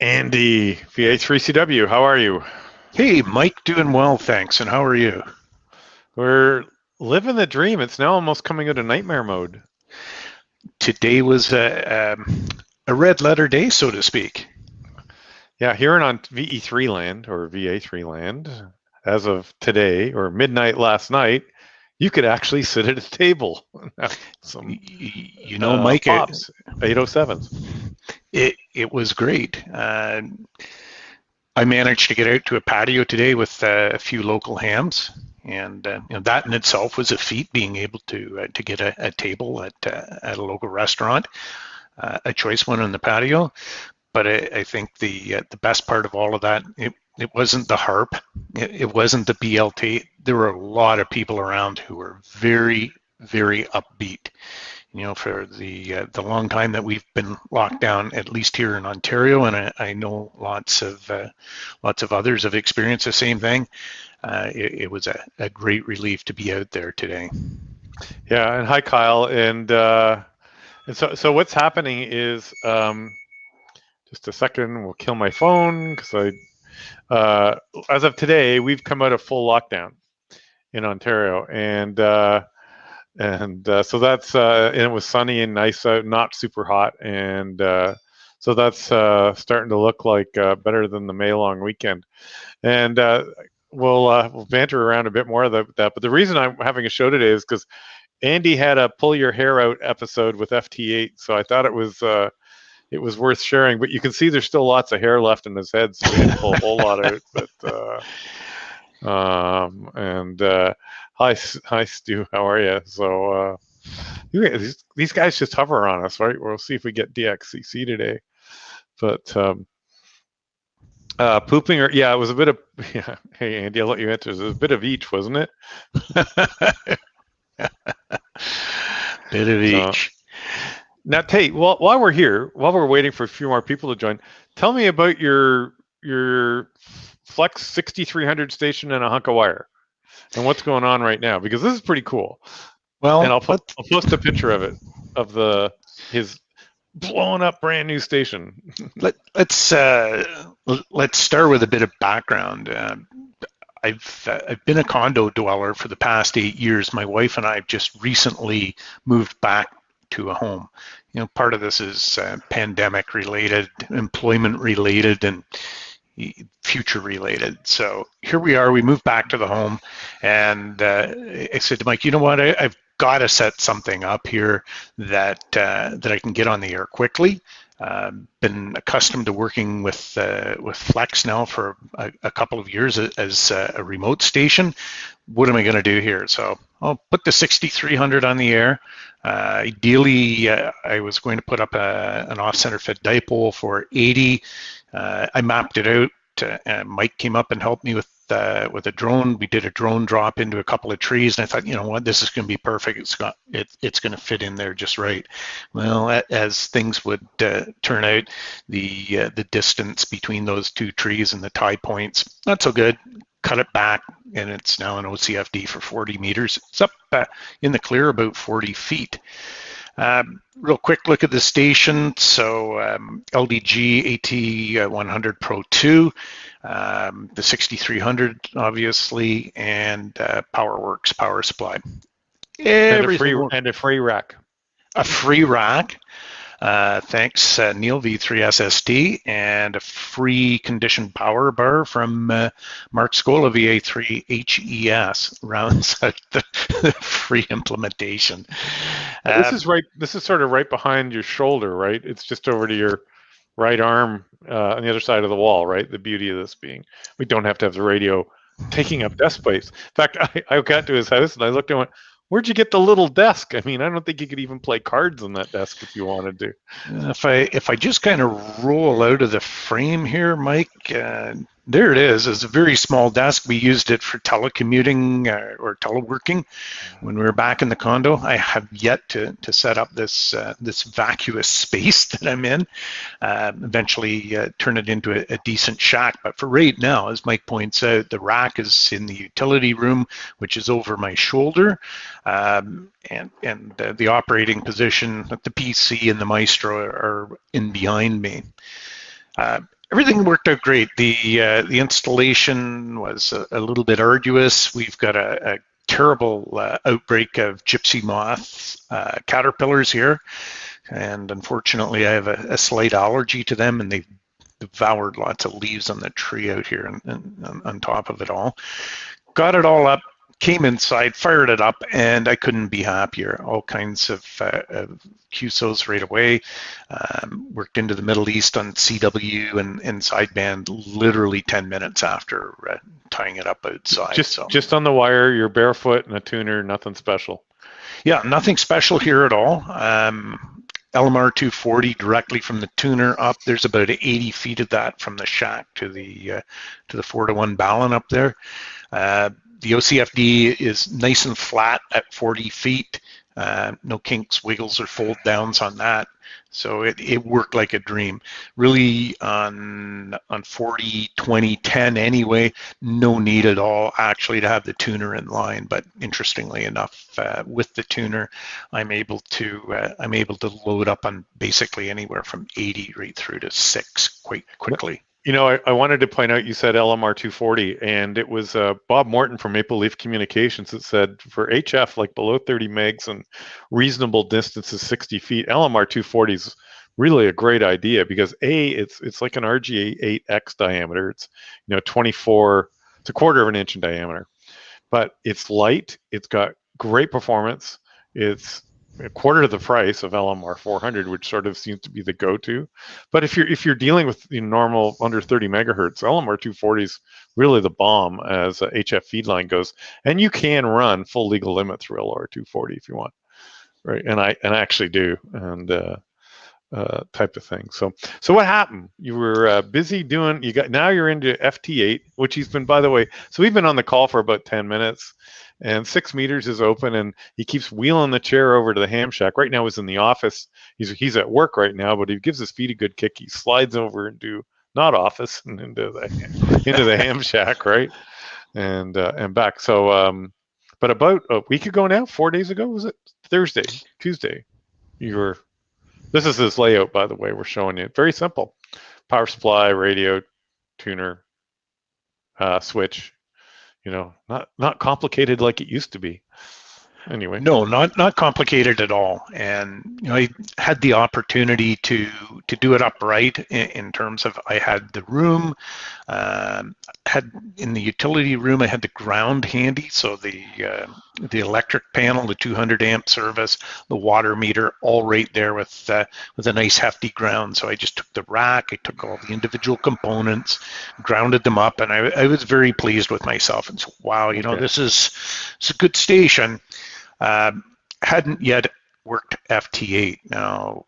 Andy, VA3CW, how are you? Hey, Mike, doing well, thanks. And how are you? We're living the dream. It's now almost coming out of nightmare mode. Today was a red letter day, so to speak. Yeah, here on VE3 land or VA3 land, as of today or midnight last night, you could actually sit at a table. Some Mike, pops, 807s. it was great. I managed to get out to a patio today with a few local hams, and that in itself was a feat, being able to get a table at a local restaurant, a choice one on the patio. But I think the best part of all of that, it wasn't the harp, it wasn't the BLT. There were a lot of people around who were very, very upbeat. For the long time that we've been locked down, at least here in Ontario, and I know lots of others have experienced the same thing. It was a great relief to be out there today. Yeah, and hi Kyle, and so what's happening is just a second, we'll kill my phone because as of today, we've come out of full lockdown in Ontario, and so that's and it was sunny and nice out, not super hot, and so that's starting to look like better than the May long weekend, and we'll banter around a bit more of that. But the reason I'm having a show today is because Andy had a pull your hair out episode with FT8, so I thought it was worth sharing. But you can see there's still lots of hair left in his head, so we didn't pull a whole lot out. But hi Stu, how are you? So these guys just hover on us, right? We'll see if we get DXCC today. But pooping, or yeah, it was a bit of yeah. Hey Andy, I'll let you answer. It was a bit of each, wasn't it? Bit of each. Now, Tate, while we're here, while we're waiting for a few more people to join, tell me about your Flex 6300 station and a hunk of wire, and what's going on right now, because this is pretty cool. Well, and I'll post a picture of it, of his blown up brand new station. let's start with a bit of background. I've been a condo dweller for the past 8 years. My wife and I have just recently moved back to a home. Part of this is pandemic related, employment related, and future related. So here we are, we moved back to the home, and I said to Mike, you know what, I've got to set something up here that I can get on the air quickly. Been accustomed to working with Flex now for a couple of years as a remote station. What am I going to do here? So I'll put the 6300 on the air. Ideally, I was going to put up an off-center fit dipole for 80. I mapped it out. Mike came up and helped me with a drone. We did a drone drop into a couple of trees, and I thought, you know what, this is going to be perfect. It's going to fit in there just right. Well, as things would turn out, the distance between those two trees and the tie points, not so good. Cut it back, and it's now an OCFD for 40 meters. It's up in the clear about 40 feet. Real quick look at the station. So LDG AT100 Pro 2, the 6300 obviously, and PowerWorks power supply. And a free rack. A free rack. Thanks, Neil V3SSD, and a free conditioned power bar from Mark Scola VA3HES rounds out the free implementation. This is sort of right behind your shoulder, right? It's just over to your right arm on the other side of the wall, right? The beauty of this being we don't have to have the radio taking up desk space. In fact, I got to his house and I looked and went, where'd you get the little desk? I mean, I don't think you could even play cards on that desk if you wanted to. If I just kind of roll out of the frame here, Mike, there it is. It's a very small desk. We used it for telecommuting or teleworking when we were back in the condo. I have yet to set up this vacuous space that I'm in. Eventually turn it into a decent shack. But for right now, as Mike points out, the rack is in the utility room, which is over my shoulder. And the operating position, the PC and the Maestro are in behind me. everything worked out great. The installation was a little bit arduous. We've got a terrible outbreak of gypsy moth caterpillars here, and unfortunately I have a slight allergy to them, and they've devoured lots of leaves on the tree out here and on top of it all. Got it all up, came inside, fired it up, and I couldn't be happier. All kinds of QSOs right away. Worked into the Middle East on CW and sideband literally 10 minutes after tying it up outside. Just on the wire, you're barefoot and a tuner, nothing special. Yeah, nothing special here at all. LMR 240 directly from the tuner up. There's about 80 feet of that from the shack to the 4-to-1 balun up there. The OCFD is nice and flat at 40 feet. No kinks, wiggles, or fold downs on that. So it worked like a dream. Really on 40, 20, 10 anyway, no need at all actually to have the tuner in line. But interestingly enough, with the tuner, I'm able to load up on basically anywhere from 80 right through to 6 quite quickly. You know, I wanted to point out, you said LMR 240, and it was Bob Morton from Maple Leaf Communications that said for HF, like below 30 megs and reasonable distances 60 feet, LMR 240 is really a great idea because it's like an RGA8X diameter. It's 24, it's a quarter of an inch in diameter, but it's light. It's got great performance. It's a quarter of the price of LMR 400, which sort of seems to be the go-to. But if you're dealing with normal under 30 megahertz, LMR 240 is really the bomb as a HF feed line goes, and you can run full legal limit through LMR 240 if you want, right? And I actually do, and type of thing. So what happened? You were busy doing. Now you're into FT8, which he's been, by the way. So we've been on the call for about 10 minutes. And 6 meters is open, and he keeps wheeling the chair over to the ham shack. Right now he's in the office. He's at work right now, but he gives his feet a good kick. He slides over into not office and into the ham shack, right, and back. So, but about a week ago now, 4 days ago, was it Thursday, Tuesday? This is his layout, by the way. We're showing you. Very simple: power supply, radio, tuner, switch. Not complicated like it used to be. Anyway. No, not complicated at all. And I had the opportunity to do it upright in terms of I had the room, had in the utility room I had the ground handy, so the electric panel, the 200 amp service, the water meter, all right there with a nice hefty ground. So I just took the rack, I took all the individual components, grounded them up, and I was very pleased with myself. And so, wow, okay. This is a good station. Hadn't yet worked FT8 now.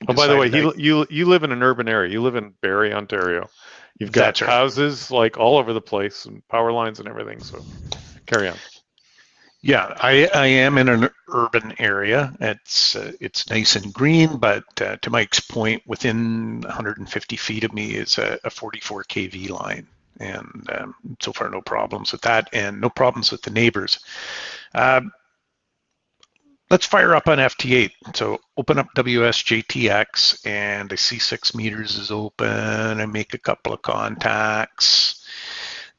Oh, by the way, you live in an urban area. You live in Barrie, Ontario. You've got houses like all over the place and power lines and everything. So carry on. Yeah, I am in an urban area. It's nice and green, but to Mike's point, within 150 feet of me is a 44 kV line. And so far, no problems with that, and no problems with the neighbors. Let's fire up on FT8. So open up WSJTX, and I see 6 meters is open. I make a couple of contacts.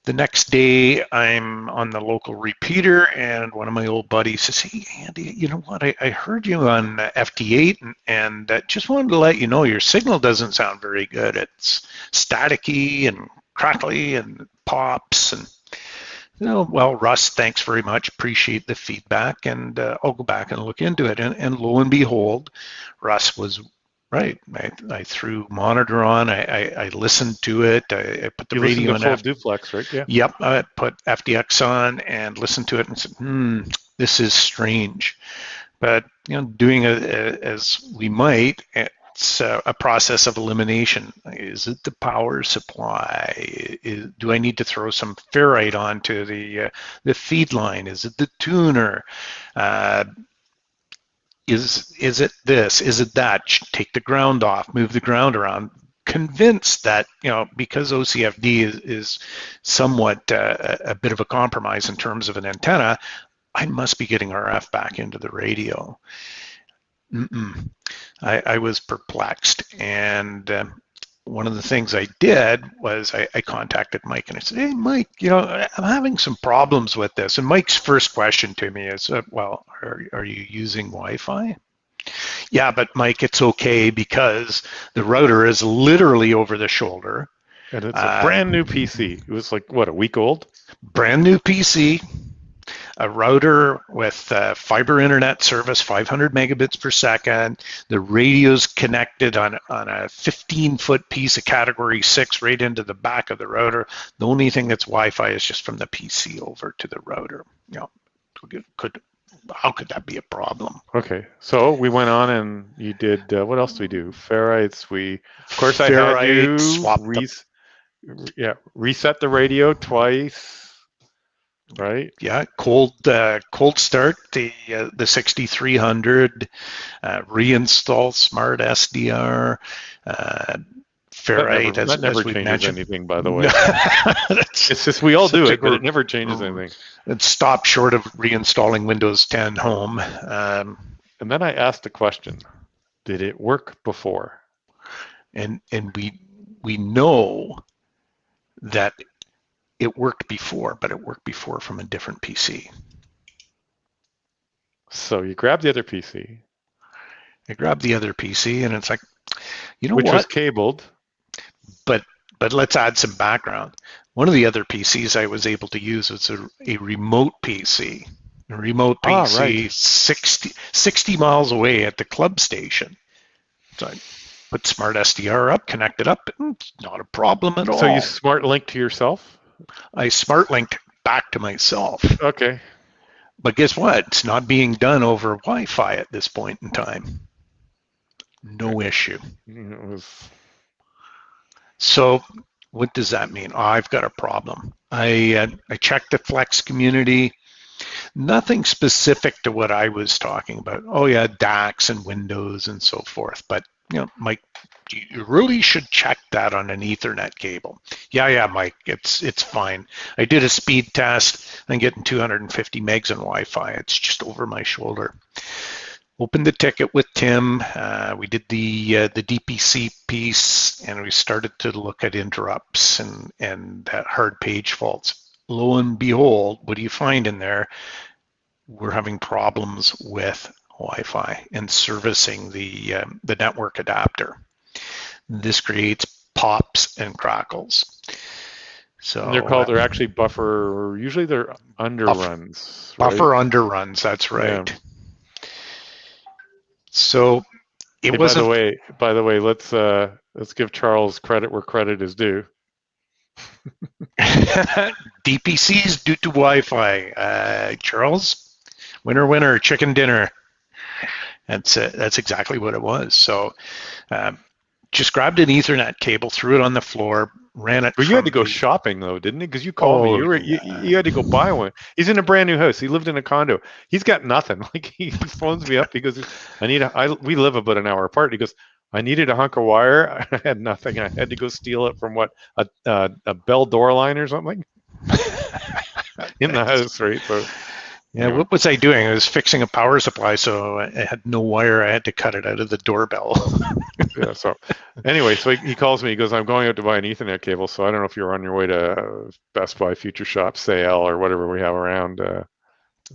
The next day, I'm on the local repeater, and one of my old buddies says, "Hey, Andy, you know what? I heard you on FT8, and just wanted to let you know your signal doesn't sound very good. It's staticky and crackly and pops and." Well, Russ, thanks very much. Appreciate the feedback, and I'll go back and look into it. And lo and behold, Russ was right. I threw monitor on. I listened to it. I put the radio on. Full duplex, right? Yeah. Yep. I put FDX on and listened to it and said, this is strange. But doing it as we might. It's a process of elimination. Is it the power supply? Do I need to throw some ferrite onto the feed line? Is it the tuner? Is it this? Is it that? Take the ground off, move the ground around. Convinced that because OCFD is somewhat a bit of a compromise in terms of an antenna, I must be getting RF back into the radio. I was perplexed, and one of the things I did was I contacted Mike and I said, "Hey, Mike, I'm having some problems with this." And Mike's first question to me is, "Well, are you using Wi-Fi?" Yeah, but Mike, it's okay because the router is literally over the shoulder. And it's a brand new PC. It was like, what, a week old? Brand new PC, a router with fiber internet service, 500 megabits per second. The radio's connected on a 15-foot piece of Category 6 right into the back of the router. The only thing that's Wi-Fi is just from the PC over to the router. How could that be a problem? Okay, so we went on and you did, what else do we do? Ferrites, of course I had you reset the radio twice, right? Yeah, cold start the 6300, reinstall Smart SDR, Ferrite. That never as changes mentioned. anything, by the way. It's just we all do it, but it never changes anything. It stopped short of reinstalling Windows 10 Home. And then I asked the question: did it work before? And we know that it worked before, but it worked before from a different PC. So you grab the other PC. I grabbed the other PC, and it's like, which was cabled. But let's add some background. One of the other PCs I was able to use was a remote PC. A remote PC, right. 60 miles away at the club station. So I put Smart SDR up, connected up, and it's not a problem at all. So you smart linked to yourself? I smart linked back to myself. Okay. But guess what? It's not being done over Wi-Fi at this point in time. No issue. So what does that mean? I've got a problem. I checked the Flex community. Nothing specific to what I was talking about. Oh yeah, DACs and Windows and so forth. But Mike, you really should check that on an Ethernet cable. Yeah, Mike, it's fine. I did a speed test. I'm getting 250 megs on Wi-Fi. It's just over my shoulder. Opened the ticket with Tim. We did the DPC piece, and we started to look at interrupts and hard page faults. Lo and behold, what do you find in there? We're having problems with Wi-Fi and servicing the network adapter. This creates pops and crackles. So and they're actually buffer. Usually they're underruns. Buffer underruns. That's right. Yeah. So it was. By the way, let's give Charles credit where credit is due. DPCs due to Wi-Fi. Charles, winner, chicken dinner. That's exactly what it was. So just grabbed an Ethernet cable, threw it on the floor, ran it. But you had to go shopping though, didn't you? Because you called me. You had to go buy one. He's in a brand new house. He lived in a condo. He's got nothing. Like he phones me up. He goes, we live about an hour apart. He goes, I needed a hunk of wire. I had nothing. I had to go steal it from a Bell door line or something in the house, right? So. Yeah, what was I doing? I was fixing a power supply, so I had no wire. I had to cut it out of the doorbell. Yeah, so anyway, so he calls me. He goes, I'm going out to buy an Ethernet cable, so I don't know if you're on your way to Best Buy, Future Shop, sale, or whatever we have around.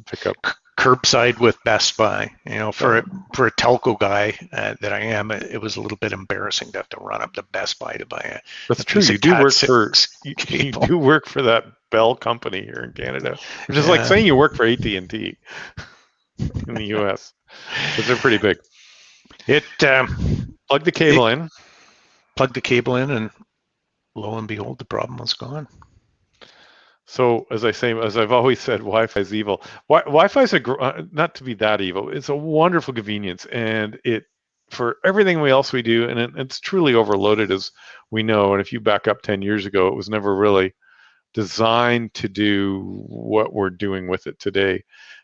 Pick up. Curbside with Best Buy. For a telco guy that I am, it was a little bit embarrassing to have to run up to Best Buy to buy a. That's true. You do work for that Bell company here in Canada, which is like saying you work for AT&T in the U.S. because they're pretty big. Plug the cable in. Plug the cable in, and lo and behold, the problem was gone. So as I've always said, Wi-Fi is evil. Wi-Fi is not to be that evil. It's a wonderful convenience, and for everything else we do, and it's truly overloaded, as we know. And if you back up 10 years ago, it was never really designed to do what we're doing with it today.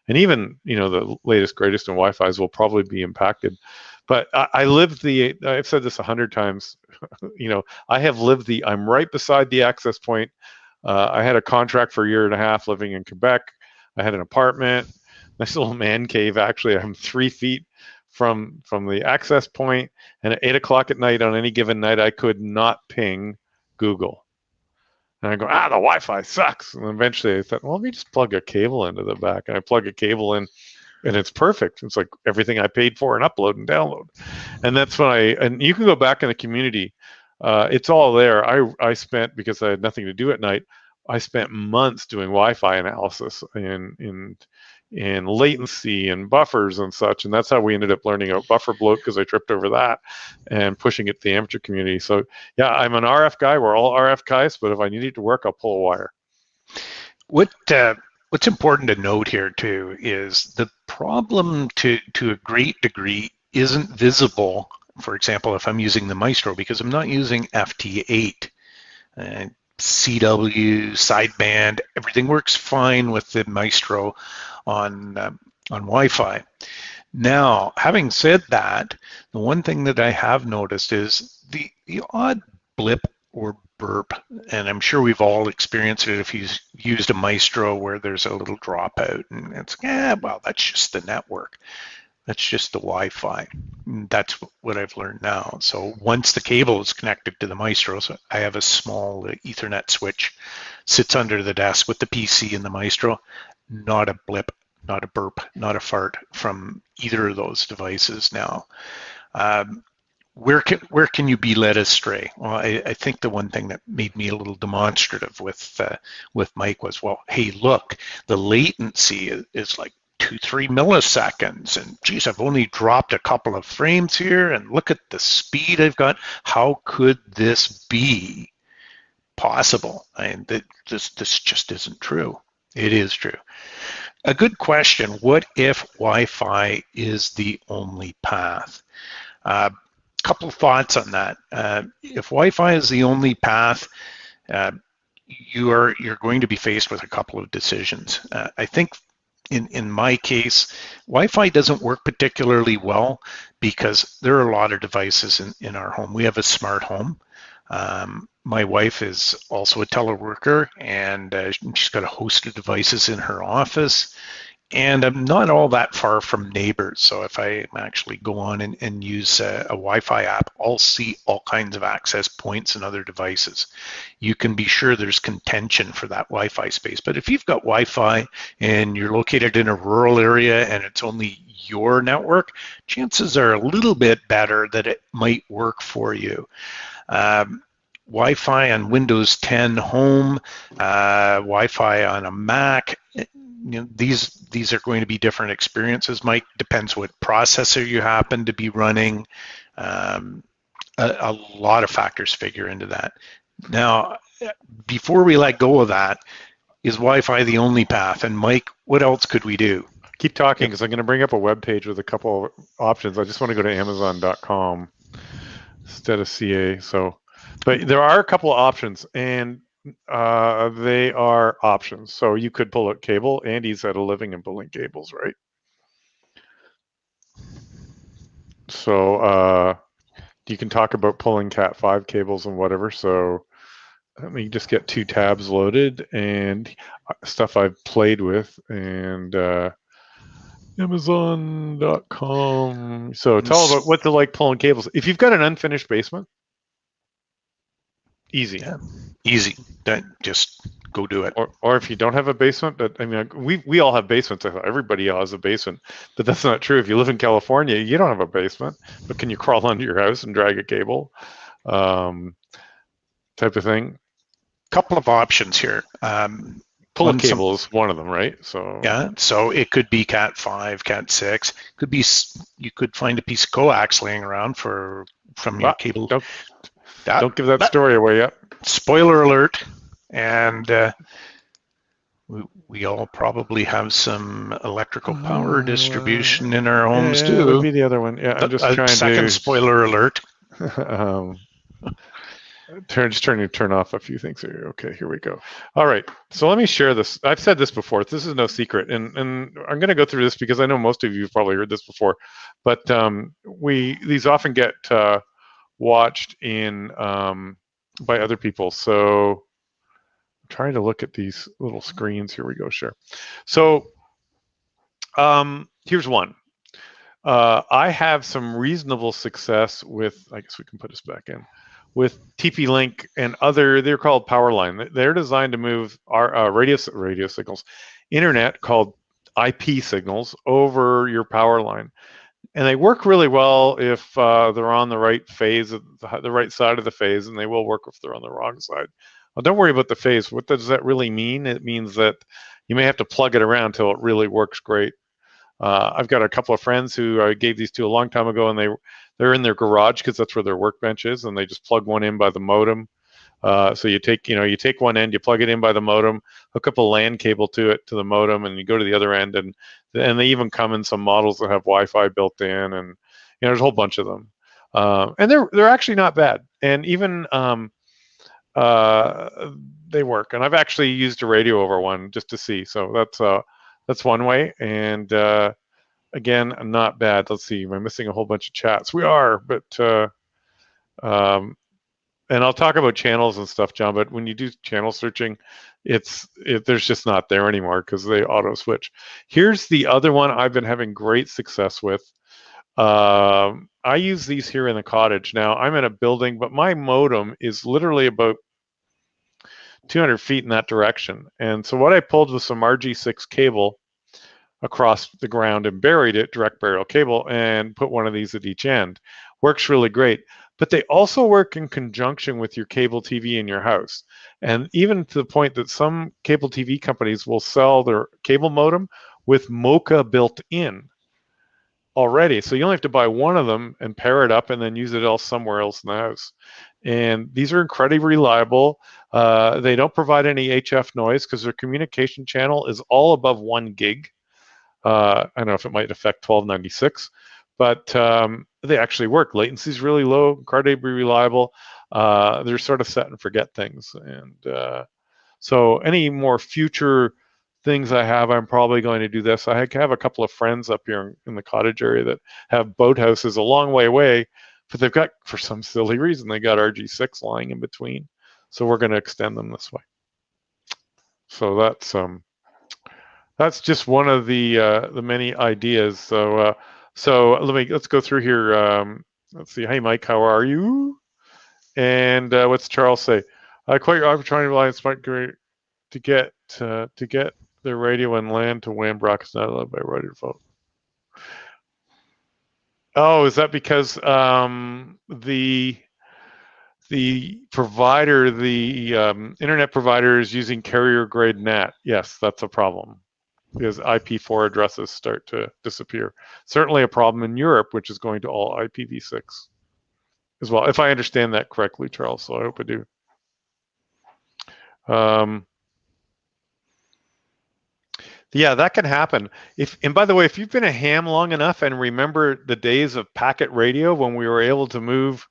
And even the latest, greatest in Wi-Fi's will probably be impacted. But I've said this 100 times. I have lived I'm right beside the access point. I had a contract for a year and a half living in Quebec. I had an apartment, nice little man cave. Actually, I'm 3 feet from the access point, and at 8 o'clock at night on any given night, I could not ping Google. And I go, the Wi-Fi sucks. And eventually I thought, well, let me just plug a cable into the back. And I plug a cable in, and it's perfect. It's like everything I paid for and upload and download. And that's when and you can go back in the community. It's all there. I spent, because I had nothing to do at night, I spent months doing Wi-Fi analysis in latency and buffers and such, and that's how we ended up learning about buffer bloat, because I tripped over that and pushing it to the amateur community. So yeah, I'm an RF guy. We're all RF guys, but if I need it to work, I'll pull a wire. What's important to note here too is the problem to a great degree isn't visible. For example, if I'm using the Maestro, because I'm not using FT8 and CW, sideband, everything works fine with the Maestro on Wi-Fi. Now, having said that, the one thing that I have noticed is the odd blip or burp, and I'm sure we've all experienced it if you've used a Maestro where there's a little dropout, and it's, well, that's just the network. That's just the Wi-Fi. That's what I've learned now. So once the cable is connected to the Maestro, so I have a small Ethernet switch, sits under the desk with the PC and the Maestro, not a blip, not a burp, not a fart from either of those devices now. Where can you be led astray? Well, I think the one thing that made me a little demonstrative with Mike was, well, hey, look, the latency is like 2-3 milliseconds, and geez, I've only dropped a couple of frames here, and look at the speed I've got. How could this be possible? And this just isn't true. It is true. A good question: what if Wi-Fi is the only path? Couple of thoughts on that. If Wi-Fi is the only path, you're going to be faced with a couple of decisions. I think in my case, Wi-Fi doesn't work particularly well because there are a lot of devices in our home. We have a smart home. My wife is also a teleworker, and she's got a host of devices in her office. And I'm not all that far from neighbors. So if I actually go on and use a Wi-Fi app, I'll see all kinds of access points and other devices. You can be sure there's contention for that Wi-Fi space. But if you've got Wi-Fi and you're located in a rural area and it's only your network, chances are a little bit better that it might work for you. Wi-Fi on Windows 10 Home, Wi-Fi on a Mac, these are going to be different experiences. Mike, depends what processor you happen to be running. A lot of factors figure into that. Now, before we let go of that, is Wi-Fi the only path? And Mike, what else could we do? Keep talking, because I'm going to bring up a web page with a couple of options. I just want to go to Amazon.com instead of CA. But there are a couple of options, and they are options. So you could pull a cable. Andy's had a living in pulling cables, right? So you can talk about pulling Cat5 cables and whatever. So let me just get 2 tabs loaded and stuff I've played with, and Amazon.com. So tell about what they're like pulling cables. If you've got an unfinished basement, easy. Yeah, easy. Just go do it. Or if you don't have a basement, but I mean, we all have basements. Everybody has a basement, but that's not true. If you live in California, you don't have a basement, but can you crawl under your house and drag a cable, type of thing? Couple of options here. Pull a cable is one of them, right? So yeah, so it could be Cat5, Cat6. Could be, you could find a piece of coax laying around from your cable. Don't give that story away yet. Spoiler alert. And we all probably have some electrical power distribution in our homes too. That would be the other one. Yeah, I'm just trying to. Second spoiler alert. Turn off a few things here. Okay, here we go. All right, so let me share this. I've said this before. This is no secret, and I'm going to go through this because I know most of you have probably heard this before. But these often get watched in by other people. So I'm trying to look at these little screens. Here we go. Share. So here's one. I have some reasonable success with, I guess we can put this back in, with TP-Link and other, they're called powerline. They're designed to move our radio signals, internet called IP signals over your power line. And they work really well if they're on the right phase, the right side of the phase, and they will work if they're on the wrong side. Well, don't worry about the phase. What does that really mean? It means that you may have to plug it around till it really works great. I've got a couple of friends who I gave these to a long time ago, and they're in their garage because that's where their workbench is, and they just plug one in by the modem. So you take one end, you plug it in by the modem, hook up a LAN cable to it, to the modem, and you go to the other end, and they even come in some models that have Wi-Fi built in, and there's a whole bunch of them, and they're actually not bad, and even they work. And I've actually used a radio over one just to see, so that's one way, and again, not bad. Let's see, am I missing a whole bunch of chats? We are, but and I'll talk about channels and stuff, John, but when you do channel searching, there's just not there anymore because they auto switch. Here's the other one I've been having great success with. I use these here in the cottage. Now, I'm in a building, but my modem is literally about 200 feet in that direction. And so what I pulled was some RG6 cable across the ground and buried it, direct burial cable, and put one of these at each end. Works really great. But they also work in conjunction with your cable TV in your house. And even to the point that some cable TV companies will sell their cable modem with MoCA built in already. So you only have to buy one of them and pair it up and then use it else somewhere else in the house. And these are incredibly reliable. They don't provide any HF noise because their communication channel is all above 1 gig. I don't know if it might affect 1296, but they actually work. Latency is really low, incredibly reliable. They're sort of set and forget things. And so any more future things I have, I'm probably going to do this. I have a couple of friends up here in the cottage area that have boathouses a long way away, but they've got, for some silly reason, they got RG6 lying in between. So we're going to extend them this way. So that's just one of the many ideas. So let's go through here. Let's see. Hey, Mike, how are you? And what's Charles say? Quite I'm trying to rely on smart grid to get the radio and LAN to WAN broadcast not allowed by radio phone. Oh, is that because the provider, the internet provider, is using carrier grade NAT? Yes, that's a problem because IP4 addresses start to disappear. Certainly a problem in Europe, which is going to all IPv6 as well, if I understand that correctly, Charles. So I hope I do. Yeah, that can happen. And by the way, if you've been a ham long enough and remember the days of packet radio when we were able to move,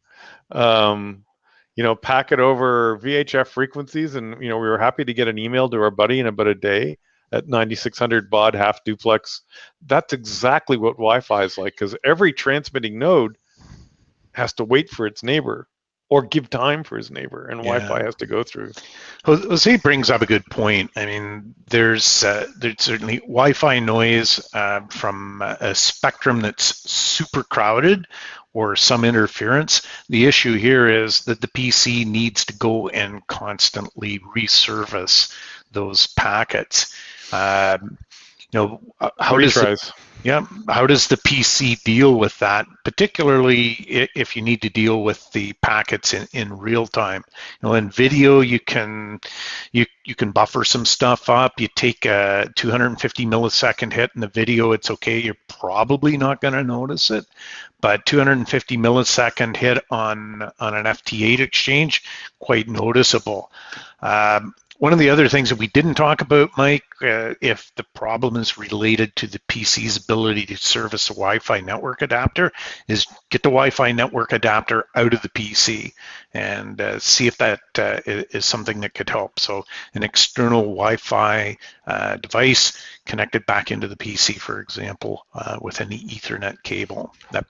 packet over VHF frequencies, and we were happy to get an email to our buddy in about a day at 9600 baud half duplex. That's exactly what Wi-Fi is like, because every transmitting node has to wait for its neighbor or give time for his neighbor, and Wi-Fi has to go through. Jose brings up a good point. I mean, there's certainly Wi-Fi noise from a spectrum that's super crowded or some interference. The issue here is that the PC needs to go and constantly resurface those packets. How does how does the PC deal with that, particularly if you need to deal with the packets in real time? In video, you can buffer some stuff up. You take a 250 millisecond hit in the video, it's okay. You're probably not going to notice it, but 250 millisecond hit on an FT8 exchange, quite noticeable. One of the other things that we didn't talk about, Mike, if the problem is related to the PC's ability to service a Wi-Fi network adapter, is get the Wi-Fi network adapter out of the PC and see if that is something that could help. So an external Wi-Fi device connected back into the PC, for example, with an Ethernet cable. That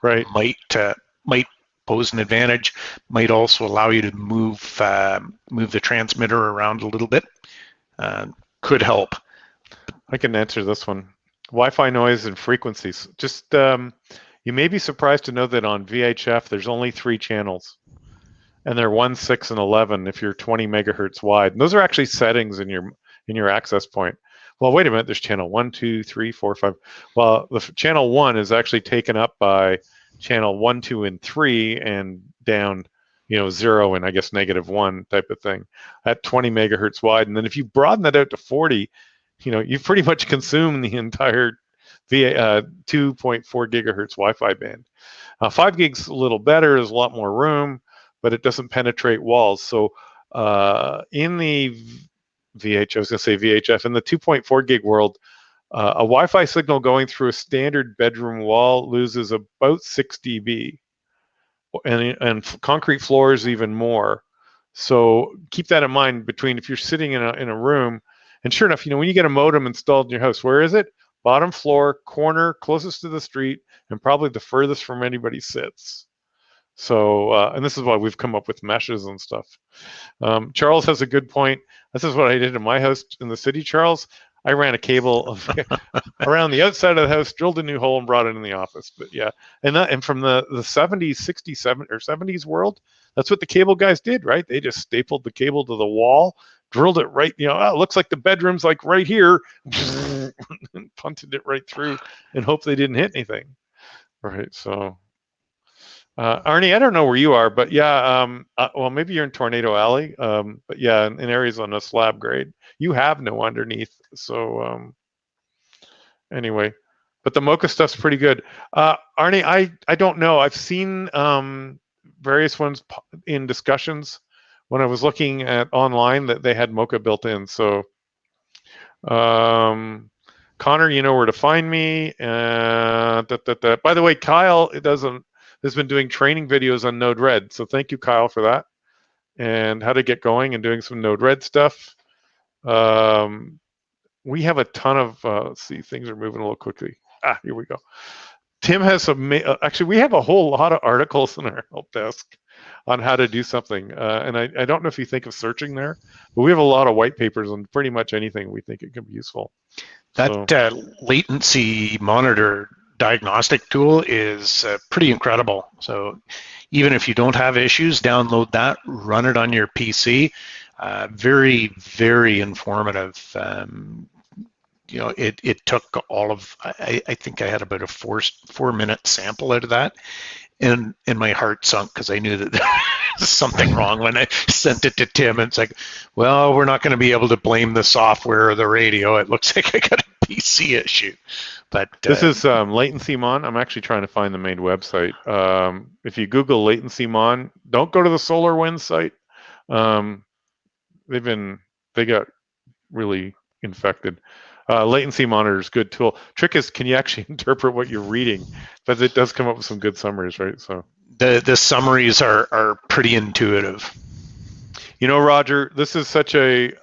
might pose an advantage, might also allow you to move the transmitter around a little bit. Could help. I can answer this one. Wi-Fi noise and frequencies. Just You may be surprised to know that on VHF there's only 3 channels, and they're 1, 6, and 11 if you're 20 megahertz wide. And those are actually settings in your access point. Well, wait a minute. There's channel 1, 2, 3, 4, 5. Well, the channel 1 is actually taken up by channel 1, 2, and 3, and down, 0 and I guess -1 type of thing at 20 megahertz wide. And then if you broaden that out to 40, you've pretty much consumed the entire 2.4 gigahertz Wi-Fi band. 5 gigs a little better. There's a lot more room, but it doesn't penetrate walls. So in the VHF, in the 2.4 gig world, a Wi-Fi signal going through a standard bedroom wall loses about 6 dB, and concrete floors even more. So keep that in mind if you're sitting in a room, and sure enough, when you get a modem installed in your house, where is it? Bottom floor, corner, closest to the street, and probably the furthest from anybody sits. So, and this is why we've come up with meshes and stuff. Charles has a good point. This is what I did in my house in the city, Charles. I ran a cable around the outside of the house, drilled a new hole, and brought it in the office. But yeah, and from the 70s, 67 or 70s world, that's what the cable guys did, right? They just stapled the cable to the wall, drilled it right, it looks like the bedroom's like right here, and punted it right through and hope they didn't hit anything. Right, so Arnie, I don't know where you are, but yeah, well, maybe you're in Tornado Alley, but yeah, in areas on a slab grade, you have no underneath. So anyway, but the MoCA stuff's pretty good. Arnie, I don't know. I've seen various ones in discussions when I was looking at online that they had MoCA built in. So Connor, you know where to find me. By the way, Kyle, has been doing training videos on Node-RED. So thank you, Kyle, for that. And how to get going and doing some Node-RED stuff. We have a ton of, let's see, things are moving a little quickly. Here we go. Tim has actually, we have a whole lot of articles in our help desk on how to do something. And I don't know if you think of searching there, but we have a lot of white papers on pretty much anything we think it can be useful. That latency monitor diagnostic tool is pretty incredible. So even if you don't have issues, download that, run it on your PC. Very, very informative. It took all of, I think I had about a 4-minute sample out of that, and my heart sunk because I knew that there was something wrong when I sent it to Tim. And it's like, well, we're not going to be able to blame the software or the radio. It looks like I got a PC issue. But this is Latency Mon. I'm actually trying to find the main website. If you Google Latency Mon, don't go to the SolarWinds site. They got really infected. Latency Monitor is a good tool. Trick is, can you actually interpret what you're reading? But it does come up with some good summaries, right? So the summaries are pretty intuitive. Roger, this is such a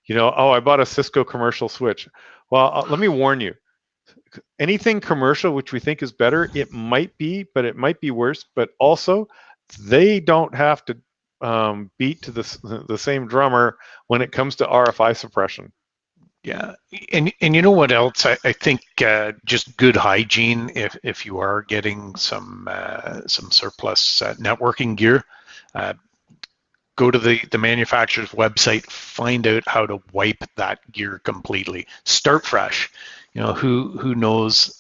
I bought a Cisco commercial switch. Well, let me warn you. Anything commercial which we think is better, it might be, but it might be worse. But also, they don't have to beat to the same drummer when it comes to RFI suppression. Yeah, and you know what else? I think just good hygiene. If you are getting some surplus networking gear, go to the manufacturer's website, find out how to wipe that gear completely. Start fresh. Who knows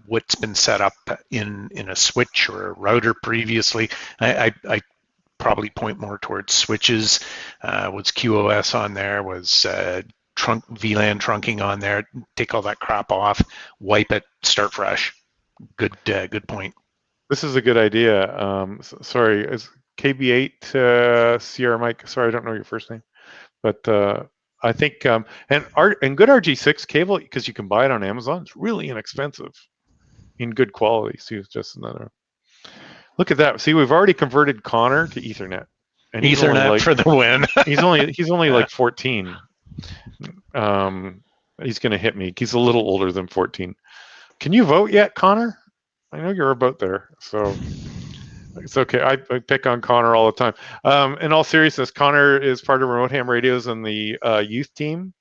what's been set up in a switch or a router previously. I probably point more towards switches. Was QoS on there? Was VLAN trunking on there? Take all that crap off, wipe it, start fresh. Good point. This is a good idea. Sorry, is KB8 Sierra Mike? Sorry, I don't know your first name, but I think and good RG6 cable, because you can buy it on Amazon. It's really inexpensive, in good quality. See, it's just another. Look at that. See, we've already converted Connor to Ethernet. And Ethernet for the win. he's only like 14. He's going to hit me. He's a little older than 14. Can you vote yet, Connor? I know you're about there, so it's okay. I pick on Connor all the time. In all seriousness, Connor is part of Remote Ham Radios and the youth team,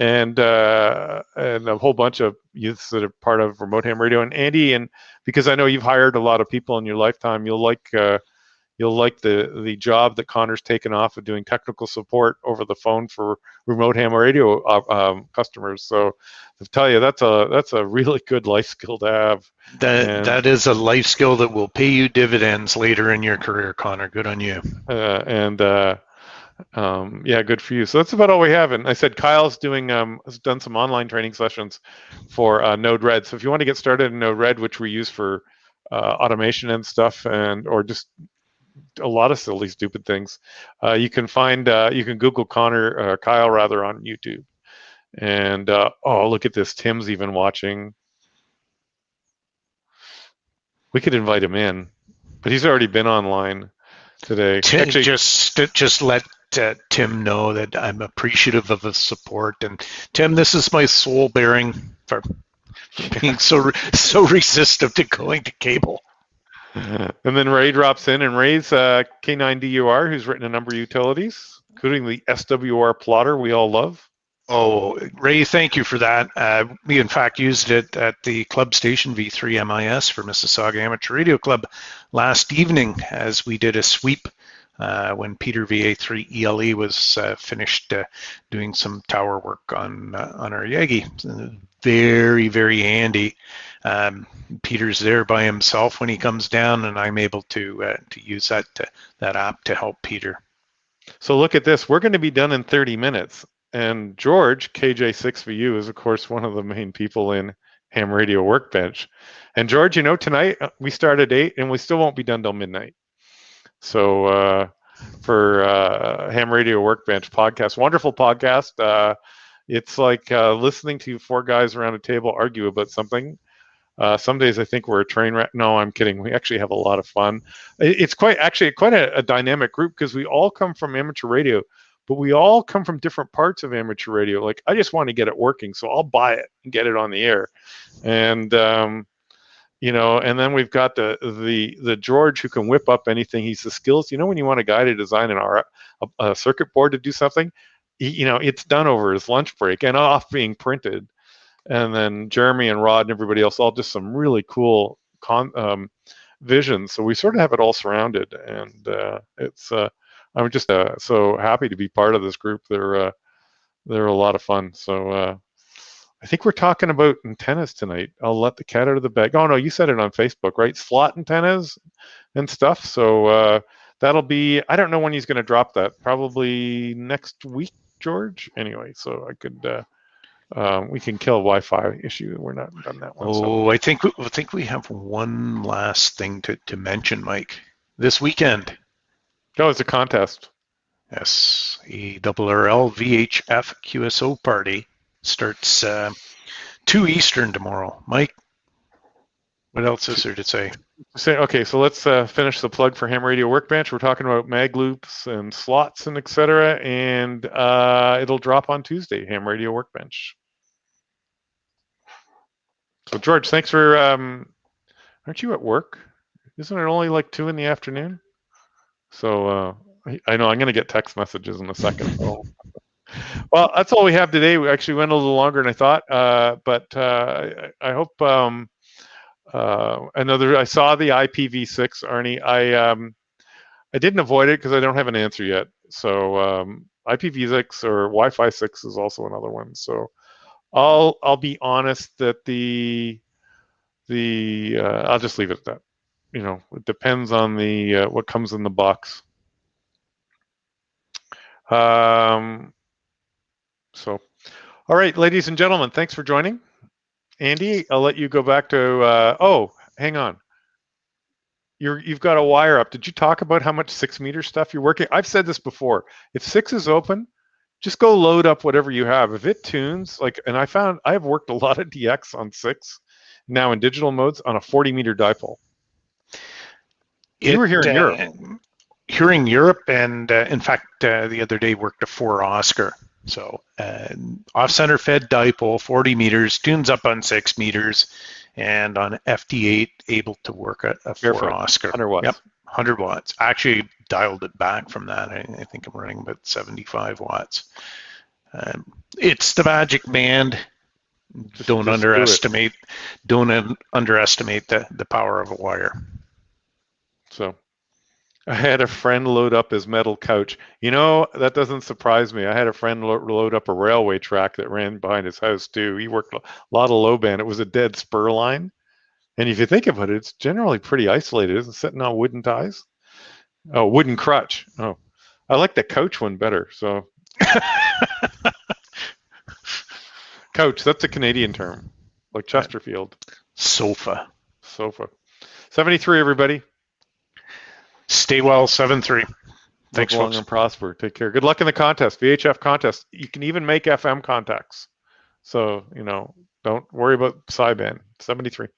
and a whole bunch of youths that are part of Remote Ham Radio. And Andy, and because I know you've hired a lot of people in your lifetime, you'll like the job that Connor's taken off of doing technical support over the phone for Remote Ham Radio customers. So to tell you, that's a really good life skill to have. That is a life skill that will pay you dividends later in your career, Connor. Good on you. Yeah, good for you. So that's about all we have. And I said Kyle's has done some online training sessions for Node-RED. So if you want to get started in Node-RED, which we use for automation and stuff, or just a lot of silly, stupid things, you can Google Kyle rather, on YouTube. And oh, look at this. Tim's even watching. We could invite him in, but he's already been online today. Actually, just let Tim know that I'm appreciative of his support. And Tim, this is my soul bearing for being so resistant to going to cable. And then Ray drops in, and Ray's K9DUR, who's written a number of utilities, including the SWR plotter we all love. Oh, Ray, thank you for that. We, in fact, used it at the Club Station V3 MIS for Mississauga Amateur Radio Club last evening as we did a sweep when Peter VA3 ELE was finished doing some tower work on our Yagi. Very, very handy. Peter's there by himself when he comes down, and I'm able to use that app to help Peter. So look at this. We're going to be done in 30 minutes. And George, KJ6VU, is, of course, one of the main people in Ham Radio Workbench. And George, tonight we start at 8, and we still won't be done till midnight. So for Ham Radio Workbench podcast, wonderful podcast. It's like listening to four guys around a table argue about something. Some days I think we're a train wreck. No, I'm kidding. We actually have a lot of fun. It's quite a dynamic group because we all come from amateur radio, but we all come from different parts of amateur radio. Like, I just want to get it working, so I'll buy it and get it on the air. And and then we've got the George who can whip up anything. He's the skills. When you want a guy to design a circuit board to do something, it's done over his lunch break and off being printed. And then Jeremy and Rod and everybody else, all just some really cool visions. So we sort of have it all surrounded, and I'm just so happy to be part of this group. They're a lot of fun. So I think we're talking about antennas tonight. I'll let the cat out of the bag. Oh no, you said it on Facebook, right? Slot antennas and stuff. So that'll be. I don't know when he's going to drop that. Probably next week, George. Anyway, so I could. We can kill a Wi-Fi issue. We're not done that one. Oh, so. I think we have one last thing to mention, Mike. This weekend. Oh, it's a contest. Yes, a RRL VHF QSO party starts 2 Eastern tomorrow. Mike, what else is there to say? Okay, so let's finish the plug for Ham Radio Workbench. We're talking about mag loops and slots and etc. And it'll drop on Tuesday, Ham Radio Workbench. So George, thanks for. Aren't you at work? Isn't it only like 2 in the afternoon? So I know I'm going to get text messages in a second. So. Well, that's all we have today. We actually went a little longer than I thought, but I hope. I saw the IPv6, Arnie. I didn't avoid it because I don't have an answer yet. So IPv6 or Wi-Fi 6 is also another one. So I'll be honest that I'll just leave it at that. It depends on the what comes in the box. So, all right, ladies and gentlemen, thanks for joining. Andy, I'll let you go back to. Oh, hang on. You've got a wire up. Did you talk about how much 6-meter stuff you're working? I've said this before. If 6 is open, just go load up whatever you have. If it tunes, and I've worked a lot of DX on 6 now in digital modes on a 40-meter dipole. You were here in Europe. Here in Europe, and in fact, the other day worked a 4 Oscar. So off-center fed dipole, 40 meters, tunes up on 6 meters, and on FT8 able to work a 4 Oscar. 100 watts. Yep, 100 watts. Actually dialed it back from that. I think I'm running about 75 watts. It's the magic band. Don't just underestimate the power of a wire. So I had a friend load up his metal couch. You know, that doesn't surprise me. I had a friend load up a railway track that ran behind his house too. He worked a lot of low band. It was a dead spur line. And if you think about it, it's generally pretty isolated. Isn't it sitting on wooden ties? Oh, wooden crutch. Oh, I like the couch one better. So couch, that's a Canadian term, like Chesterfield. Sofa. 73, everybody. Stay well, 7-3. Thanks, Live long folks. and prosper. Take care. Good luck in the contest, VHF contest. You can even make FM contacts. So, don't worry about sideband. 73.